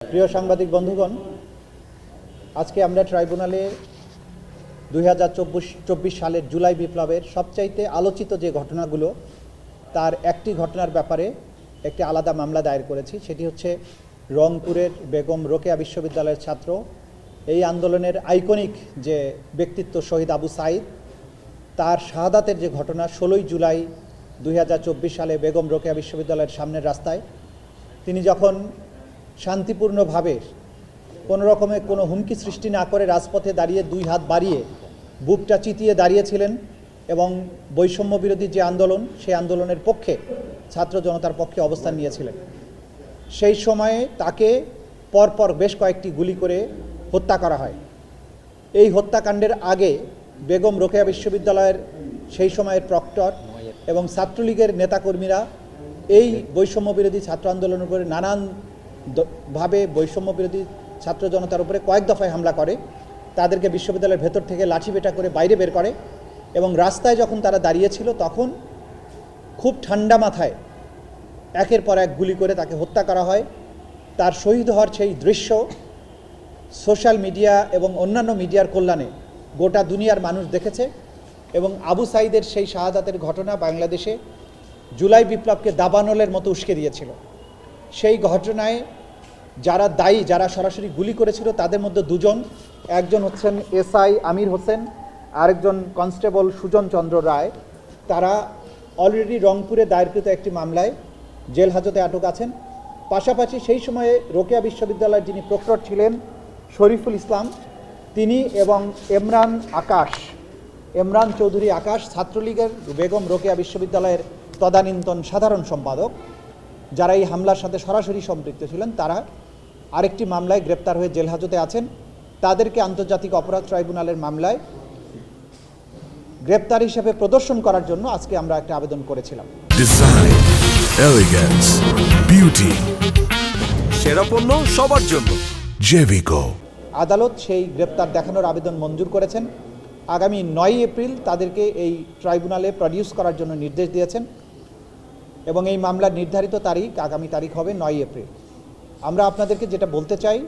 প্রিয় সাংবাদিক বন্ধুগণ, আজকে আমরা ট্রাইব্যুনালে 2024 সালের জুলাই বিপ্লবের সবচাইতে আলোচিত যে ঘটনাগুলো তার একটি ঘটনার ব্যাপারে একটি আলাদা মামলা দায়ের করেছি। সেটি হচ্ছে রংপুরের বেগম রোকেয়া বিশ্ববিদ্যালয়ের ছাত্র, এই আন্দোলনের আইকনিক যে ব্যক্তিত্ব শহীদ আবু সাইদ, তার শাহাদাতের যে ঘটনা 16 জুলাই 2024 সালে বেগম রোকেয়া বিশ্ববিদ্যালয়ের সামনের রাস্তায় তিনি যখন শান্তিপূর্ণভাবে কোনো রকমে কোনো হুমকি সৃষ্টি না করে রাজপথে দাঁড়িয়ে দুই হাত বাড়িয়ে বুকটা চিতিয়ে দাঁড়িয়েছিলেন এবং বৈষম্য বিরোধী যে আন্দোলন, সেই আন্দোলনের পক্ষে ছাত্র জনতার পক্ষে অবস্থান নিয়েছিলেন। সেই সময়ে তাকে পরপর বেশ কয়েকটি গুলি করে হত্যা করা হয়। এই হত্যাকাণ্ডের আগে বেগম রোকেয়া বিশ্ববিদ্যালয়ের সেই সময়ের প্রক্টর এবং ছাত্রলীগের নেতাকর্মীরা এই বৈষম্য বিরোধী ছাত্র আন্দোলনের উপরে নানানভাবে বৈষম্য বিরোধী ছাত্র জনতার উপরে কয়েক দফায় হামলা করে, তাদেরকে বিশ্ববিদ্যালয়ের ভেতর থেকে লাঠিপেটা করে বাইরে বের করে এবং রাস্তায় যখন তারা দাঁড়িয়েছিল তখন খুব ঠান্ডা মাথায় একের পর এক গুলি করে তাকে হত্যা করা হয়। তার শহীদ হওয়ার সেই দৃশ্য সোশ্যাল মিডিয়া এবং অন্যান্য মিডিয়ার কল্যাণে গোটা দুনিয়ার মানুষ দেখেছে এবং আবু সাইদের সেই শাহাদাতের ঘটনা বাংলাদেশে জুলাই বিপ্লবকে দাবানলের মতো উস্কে দিয়েছিল। সেই ঘটনায় যারা দায়ী, যারা সরাসরি গুলি করেছিল তাদের মধ্যে দুজন, একজন হচ্ছেন এসআই আমির হোসেন, আরেকজন কনস্টেবল সুজন চন্দ্র রায়। তারা অলরেডি রংপুরে দায়েরকৃত একটি মামলায় জেল হাজতে আটক আছেন। পাশাপাশি সেই সময়ে রোকেয়া বিশ্ববিদ্যালয়ের যিনি প্রক্টর ছিলেন শরীফুল ইসলাম, তিনি এবং এমরান চৌধুরী আকাশ, ছাত্রলীগের বেগম রোকেয়া বিশ্ববিদ্যালয়ের তদানীন্তন সাধারণ সম্পাদক, যারা এই হামলার সাথে সরাসরি সম্পৃক্ত ছিলেন, তারা আরেকটি মামলায় গ্রেপ্তার হয়ে জেল হাজতে আছেন। তাদেরকে আন্তর্জাতিক অপরাধ ট্রাইব্যুনালের মামলায় গ্রেপ্তার হিসেবে প্রদর্শন করার জন্য আজকে আমরা একটা আবেদন করেছিলাম। ডিজাইন, এলিগেন্স, বিউটি, সেরা পণ্য সবার জন্য জেভিকো। আদালত সেই গ্রেপ্তার দেখানোর আবেদন মঞ্জুর করেছেন। আগামী 9 এপ্রিল তাদেরকে এই ট্রাইব্যুনালে প্রডিউস করার জন্য নির্দেশ দিয়েছেন এবং এই মামলার নির্ধারিত তারিখ আগামী তারিখ হবে 9 এপ্রিল। আমরা আপনাদেরকে যেটা বলতে চাই,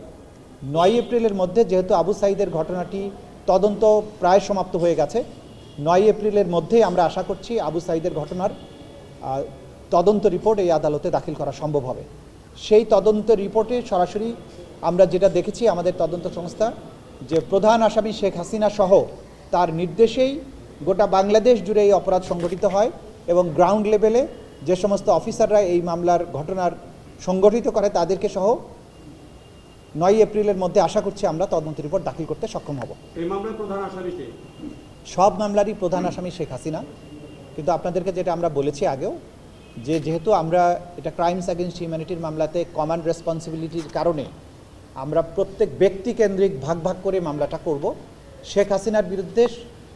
9 এপ্রিলের মধ্যে যেহেতু আবু সাইদের ঘটনাটি তদন্ত প্রায় সমাপ্ত হয়ে গেছে, 9 এপ্রিলের মধ্যেই আমরা আশা করছি আবু সাইদের ঘটনার তদন্ত রিপোর্ট এই আদালতে দাখিল করা সম্ভব হবে। সেই তদন্ত রিপোর্টে সরাসরি আমরা যেটা দেখেছি, আমাদের তদন্ত সংস্থা যে প্রধান আসামি শেখ হাসিনা সহ তার নির্দেশেই গোটা বাংলাদেশ জুড়ে এই অপরাধ সংগঠিত হয় এবং গ্রাউন্ড লেভেলে যে সমস্ত অফিসাররা এই মামলার ঘটনার সংগঠিত করে তাদেরকে সহ 9 এপ্রিলের মধ্যে আশা করছি আমরা তদন্ত রিপোর্ট দাখিল করতে সক্ষম হব। এই মামলার প্রধান আসামি কে? সব মামলারই প্রধান আসামি শেখ হাসিনা, কিন্তু আপনাদেরকে যেটা আমরা বলেছি আগেও, যেহেতু আমরা এটা ক্রাইমস অ্যাগেনস্ট হিউম্যানিটির মামলাতে কমান্ড রেসপন্সিবিলিটির কারণে আমরা প্রত্যেক ব্যক্তি কেন্দ্রিক ভাগ ভাগ করে মামলাটা করব। শেখ হাসিনার বিরুদ্ধে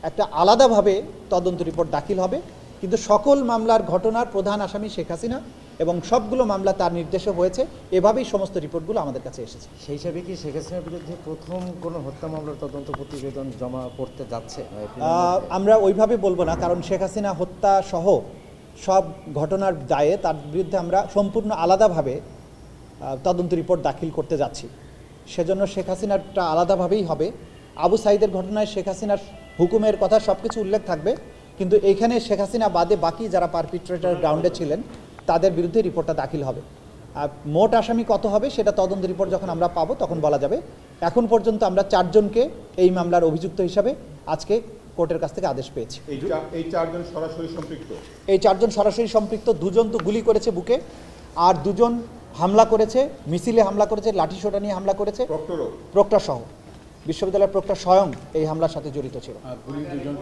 একটা আলাদাভাবে তদন্ত রিপোর্ট দাখিল হবে, কিন্তু সকল মামলার ঘটনার প্রধান আসামি শেখ হাসিনা এবং সবগুলো মামলা তার নির্দেশে হয়েছে, এভাবেই সমস্ত রিপোর্টগুলো আমাদের কাছে এসেছে। সেই হিসাবে কি শেখ হাসিনার বিরুদ্ধে প্রথম কোনো হত্যা মামলার তদন্ত প্রতিবেদন জমা করতে যাচ্ছে? আমরা ওইভাবে বলবো না, কারণ শেখ হাসিনা হত্যা সহ সব ঘটনার দায়ে তার বিরুদ্ধে আমরা সম্পূর্ণ আলাদাভাবে তদন্ত রিপোর্ট দাখিল করতে যাচ্ছি। সেজন্য শেখ হাসিনারটা আলাদাভাবেই হবে। আবু সাইদের ঘটনায় শেখ হাসিনার হুকুমের কথা সব কিছু উল্লেখ থাকবে, কিন্তু এইখানে শেখ হাসিনা বাদে বাকি যারা পারপিট্রেটর গ্রাউন্ডে ছিলেন তাদের বিরুদ্ধে রিপোর্টটা দাখিল হবে। আর মোট আসামি কত হবে সেটা তদন্ত রিপোর্ট যখন আমরা পাবো তখন বলা যাবে। এখন পর্যন্ত আমরা 4 জনকে এই মামলার অভিযুক্ত হিসাবে আজকে কোর্টের কাছ থেকে আদেশ পেয়েছি। এই 4 জন সরাসরি সম্পৃক্ত? এই 4 জন সরাসরি সম্পৃক্ত। 2 জন তো গুলি করেছে বুকে, আর 2 জন হামলা করেছে, মিছিলে হামলা করেছে, লাঠি সোটা নিয়ে হামলা করেছে, প্রক্টর সহ। বিশ্ববিদ্যালয়ের প্রক্টর স্বয়ং এই হামলার সাথে জড়িত ছিল।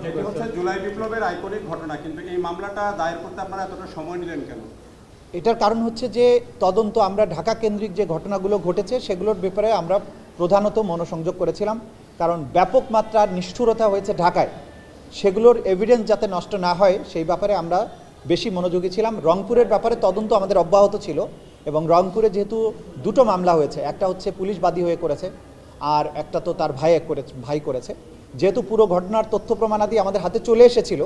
এটি হচ্ছে জুলাই বিপ্লবের আইকনিক ঘটনা, কিন্তু এই মামলাটা দায়ের করতে আপনারা এতটা সময় নিলেন কেন? এটার কারণ হচ্ছে যে তদন্ত আমরা ঢাকা কেন্দ্রিক যে ঘটনাগুলো ঘটেছে সেগুলোর ব্যাপারে আমরা প্রধানত মনোসংযোগ করেছিলাম, কারণ ব্যাপক মাত্রার নিষ্ঠুরতা হয়েছে ঢাকায়, সেগুলোর এভিডেন্স যাতে নষ্ট না হয় সেই ব্যাপারে আমরা বেশি মনোযোগী ছিলাম। রংপুরের ব্যাপারে তদন্ত আমাদের অব্যাহত ছিল এবং রংপুরে যেহেতু 2টো মামলা হয়েছে, একটা হচ্ছে পুলিশ বাদী হয়ে করেছে আর একটা তো তার ভাই করেছে, যেহেতু পুরো ঘটনার তথ্য প্রমাণাদি আমাদের হাতে চলে এসেছিল,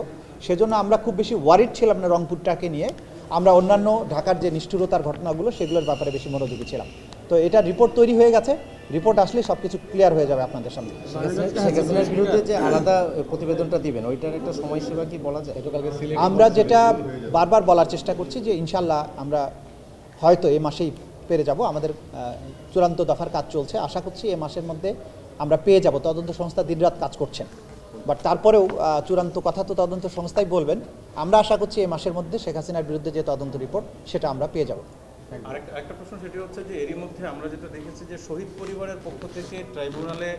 সেজন্য আমরা খুব বেশি ওয়ারিড ছিলাম না রংপুরটাকে নিয়ে। আমরা অন্যান্য ঢাকার যে নিষ্ঠুরতার ঘটনাগুলো সেগুলোর ব্যাপারে বেশি মনোযোগী ছিলাম। তো এটা রিপোর্ট তৈরি হয়ে গেছে, রিপোর্ট আসলে সব কিছু ক্লিয়ার হয়ে যাবে আপনাদের সামনে। শেখ হাসিনার বিরুদ্ধে যে আলাদা প্রতিবেদনটা দিবেন ওইটার একটা সময়সীমা কি বলা যায়? আমরা যেটা বারবার বলার চেষ্টা করছি যে ইনশাল্লাহ আমরা হয়তো এই মাসেই পেরে যাব। আমাদের চূড়ান্ত দফার কাজ চলছে, আশা করছি এই মাসের মধ্যে আমরা পেয়ে যাব। তদন্ত সংস্থা দিনরাত কাজ করছেন, বাট তারপরেও চূড়ান্ত কথা তো তদন্ত সংস্থাই বলবেন। আমরা আশা করছি এই মাসের মধ্যে শেখ হাসিনার বিরুদ্ধে যে তদন্ত রিপোর্ট সেটা আমরা পেয়ে যাব। আরেকটা প্রশ্ন, সেটি হচ্ছে যে এরই মধ্যে আমরা যেটা দেখেছি যে শহীদ পরিবারের পক্ষ থেকে ট্রাইব্যুনালে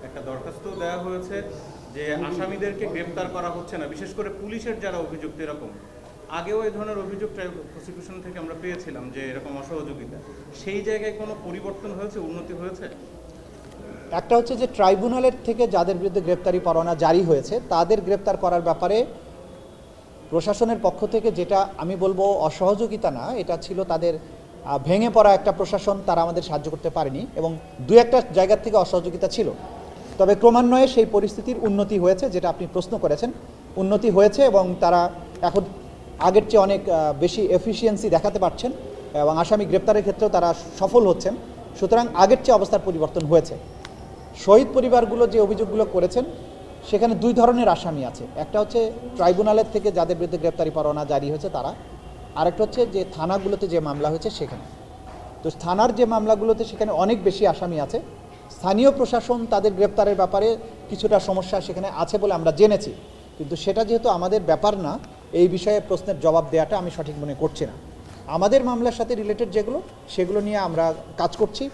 একটা দরখাস্ত দেওয়া হয়েছে যে আসামিদেরকে গ্রেপ্তার করা হচ্ছে না, বিশেষ করে পুলিশের যারা অভিযুক্ত। এরকম আগেও এই ধরনের অভিযোগ প্রসিকিউশন থেকে আমরা পেয়েছিলাম যে এরকম অসহযোগিতা, সেই জায়গায় কোনো পরিবর্তন হয়েছে, উন্নতি হয়েছে? একটা হচ্ছে যে ট্রাইব্যুনালের থেকে যাদের বিরুদ্ধে গ্রেপ্তারি পরোয়ানা জারি হয়েছে তাদের গ্রেপ্তার করার ব্যাপারে প্রশাসনের পক্ষ থেকে যেটা আমি বলবো অসহযোগিতা না, এটা ছিল তাদের ভেঙে পড়া একটা প্রশাসন, তারা আমাদের সাহায্য করতে পারেনি এবং দু একটা জায়গার থেকে অসহযোগিতা ছিল। তবে ক্রমান্বয়ে সেই পরিস্থিতির উন্নতি হয়েছে, যেটা আপনি প্রশ্ন করেছেন, উন্নতি হয়েছে এবং তারা এখন আগের চেয়ে অনেক বেশি এফিসিয়েন্সি দেখাতে পারছেন এবং আসামি গ্রেপ্তারের ক্ষেত্রেও তারা সফল হচ্ছেন। সুতরাং আগের চেয়ে অবস্থার পরিবর্তন হয়েছে। শহীদ পরিবারগুলো যে অভিযোগগুলো করেছেন সেখানে দুই ধরনের আসামি আছে। একটা হচ্ছে ট্রাইব্যুনালের থেকে যাদের বিরুদ্ধে গ্রেপ্তারি পরোয়ানা জারি হয়েছে তারা, আরেকটা হচ্ছে যে থানাগুলোতে যে মামলা হয়েছে সেখানে। তো থানার যে মামলাগুলোতে সেখানে অনেক বেশি আসামি আছে। স্থানীয় প্রশাসন তাদের গ্রেপ্তারের ব্যাপারে কিছুটা সমস্যা সেখানে আছে বলে আমরা জেনেছি, কিন্তু সেটা যেহেতু আমাদের ব্যাপার না, এই বিষয়ে প্রশ্নের জবাব দেওয়াটা আমি সঠিক মনে করছি না। আমাদের মামলার সাথে রিলেটেড যেগুলো সেগুলো নিয়ে আমরা কাজ করছি।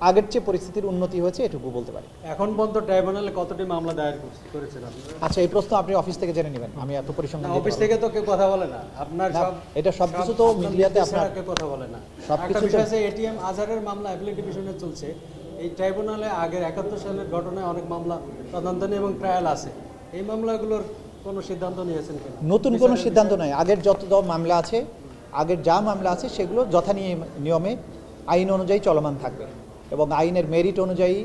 আগের চেয়ে পরিস্থিতির উন্নতি হয়েছে এটুকু বলতে পারি। এখন পর্যন্ত ট্রাইব্যুনালে কতটি মামলা দায়ের করেছেন আপনি? আচ্ছা, এই প্রশ্ন আপনি অফিস থেকে জেনে নেবেন, আমি এত পরিসংখ্যান অফিস থেকে তো কেউ কথা বলে না, আপনার সব এটা সবকিছু তো মিডিয়াতে আপনার কেউ কথা বলে না। সবকিছু একটা তো- বিষয় আছে, এটিএম আজহারের মামলা অ্যাপিলেট ডিভিশনে চলছে। এই ট্রাইব্যুনালে আগের 71 সালের ঘটনায় অনেক মামলা তদন্ত এবং ট্রায়াল আছে। এই মামলাগুলোর কোনো সিদ্ধান্ত নিয়েছেন কিনা? নতুন কোনো সিদ্ধান্ত নয়, আগের যত মামলা আছে, আগের যা মামলা আছে সেগুলো নিয়মে আইন অনুযায়ী চলমান থাকবে এবং আইনের মেরিট অনুযায়ী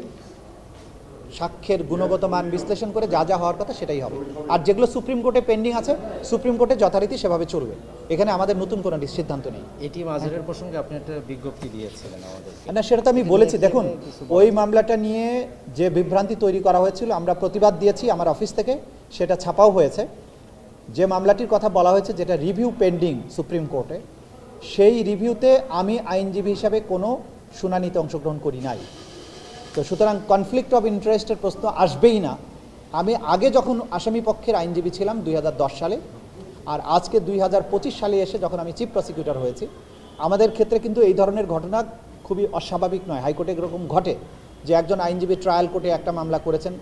সাক্ষ্যের গুণগত মান বিশ্লেষণ করে যা যা হওয়ার কথা সেটাই হবে। আর যেগুলো সুপ্রিম কোর্টে পেন্ডিং আছে সুপ্রিম কোর্টে যথারীতি সেভাবে চলবে। এখানে আমাদের নতুন কোনো সিদ্ধান্ত নেই। এটিএম আজহারের প্রসঙ্গে আপনি একটা বিজ্ঞপ্তি দিয়েছিলেন আমাদের। না, সেটা তো আমি বলেছি। দেখুন, ওই মামলাটা নিয়ে যে বিভ্রান্তি তৈরি করা হয়েছিল আমরা প্রতিবাদ দিয়েছি আমার অফিস থেকে, সেটা ছাপাও হয়েছে। যে মামলাটির কথা বলা হয়েছে যেটা রিভিউ পেন্ডিং সুপ্রিম কোর্টে, সেই রিভিউতে আমি আইনজীবী হিসাবে কোনো শুনানিতে অংশগ্রহণ করি নাই। তো সুতরাং কনফ্লিক্ট অফ ইন্টারেস্টের প্রশ্ন আসবেই না। আমি আগে যখন আসামি পক্ষের আইনজীবী ছিলাম 2010 সালে, আর আজকে 2025 সালে এসে যখন আমি চিফ প্রসিকিউটর হয়েছি, আমাদের ক্ষেত্রে কিন্তু এই ধরনের ঘটনা খুবই অস্বাভাবিক নয়। হাইকোর্টে এরকম ঘটে যে একজন আইনজীবী ট্রায়াল কোর্টে একটা মামলা করেছেন,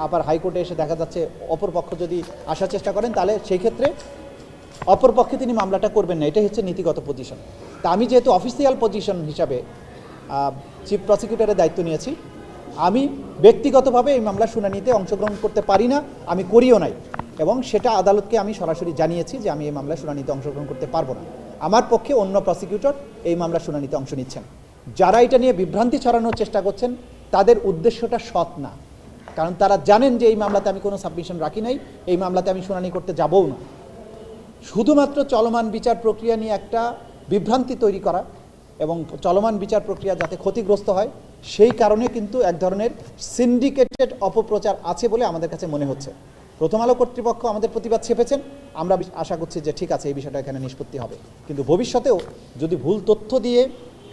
আবার হাইকোর্টে এসে দেখা যাচ্ছে অপরপক্ষ যদি আসার চেষ্টা করেন তাহলে সেই ক্ষেত্রে অপরপক্ষে তিনি মামলাটা করবেন না। এটাই হচ্ছে নীতিগত পজিশন। তা আমি যেহেতু অফিসিয়াল পজিশন হিসাবে চিফ প্রসিকিউটরের দায়িত্ব নিয়েছি, আমি ব্যক্তিগতভাবে এই মামলা শুনানিতে অংশগ্রহণ করতে পারি না, আমি করিও নাই এবং সেটা আদালতকে আমি সরাসরি জানিয়েছি যে আমি এই মামলা শুনানিতে অংশগ্রহণ করতে পারবো না। আমার পক্ষে অন্য প্রসিকিউটর এই মামলা শুনানিতে অংশ নিচ্ছেন। যারা এটা নিয়ে বিভ্রান্তি ছড়ানোর চেষ্টা করছেন তাদের উদ্দেশ্যটা সৎ না, কারণ তারা জানেন যে এই মামলাতে আমি কোনো সাবমিশন রাখি নাই, এই মামলাতে আমি শুনানি করতে যাবও না। শুধুমাত্র চলমান বিচার প্রক্রিয়া নিয়ে একটা বিভ্রান্তি তৈরি করা এবং চলমান বিচার প্রক্রিয়া যাতে ক্ষতিগ্রস্ত হয় সেই কারণে কিন্তু এক ধরনের সিন্ডিকেটেড অপপ্রচার আছে বলে আমাদের কাছে মনে হচ্ছে। প্রথম আলো কর্তৃপক্ষ আমাদের প্রতিবাদ ছেপেছেন, আমরা আশা করছি যে ঠিক আছে এই বিষয়টা এখানে নিষ্পত্তি হবে, কিন্তু ভবিষ্যতেও যদি ভুল তথ্য দিয়ে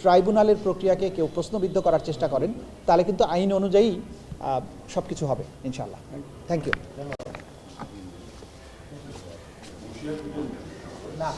ট্রাইব্যুনালের প্রক্রিয়াকে কেউ প্রশ্নবিদ্ধ করার চেষ্টা করেন তাহলে কিন্তু আইন অনুযায়ী সব কিছু হবে ইনশাআল্লাহ। Thank you. না